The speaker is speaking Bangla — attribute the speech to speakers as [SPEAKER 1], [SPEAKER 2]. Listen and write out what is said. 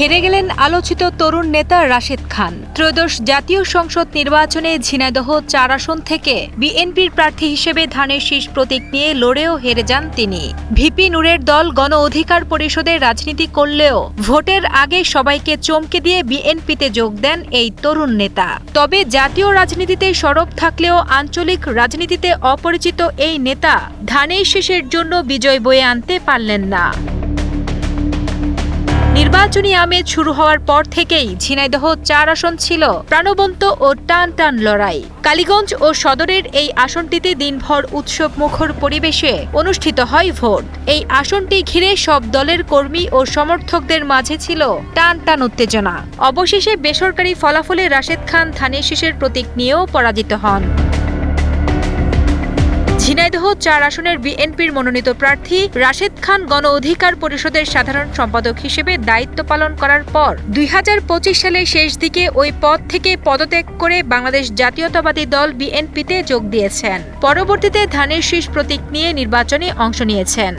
[SPEAKER 1] হেরে গেলেন আলোচিত তরুণ নেতা রাশেদ খান। ত্রয়োদশ জাতীয় সংসদ নির্বাচনে ঝিনাইদহ ৪ আসন থেকে বিএনপির প্রার্থী হিসেবে ধানের শীষ প্রতীক নিয়ে লড়েও হেরে যান তিনি। ভিপি নূরের দল গণ অধিকার পরিষদে রাজনীতি করলেও ভোটের আগে সবাইকে চমকে দিয়ে বিএনপিতে যোগ দেন এই তরুণ নেতা। তবে জাতীয় রাজনীতিতে সরব থাকলেও আঞ্চলিক রাজনীতিতে অপরিচিত এই নেতা ধানের শীষের জন্য বিজয় বয়ে আনতে পারলেন না। নির্বাচনী আমেজ শুরু হওয়ার পর থেকেই ঝিনাইদহ ৪ আসন ছিল প্রাণবন্ত ও টান টান লড়াই। কালীগঞ্জ ও সদরের এই আসনটিতে দিনভর উৎসব মুখর পরিবেশে অনুষ্ঠিত হয় ভোট। এই আসনটি ঘিরে সব দলের কর্মী ও সমর্থকদের মাঝে ছিল টান টান উত্তেজনা। অবশেষে বেসরকারি ফলাফলে রাশেদ খান ধানের শীষের প্রতীক নিয়েও পরাজিত হন। ঝিনাইদহ ৪ আসনের বিএনপির মনোনীত প্রার্থী রাশেদ খান গণ অধিকার পরিষদের সাধারণ সম্পাদক হিসেবে দায়িত্ব পালন করার পর ২০২৫ সালের শেষ দিকে ওই পদ থেকে পদত্যাগ করে বাংলাদেশ জাতীয়তাবাদী দল বিএনপিতে যোগ দিয়েছেন। পরবর্তীতে ধানের শীষ প্রতীক নিয়ে নির্বাচনে অংশ নিয়েছেন।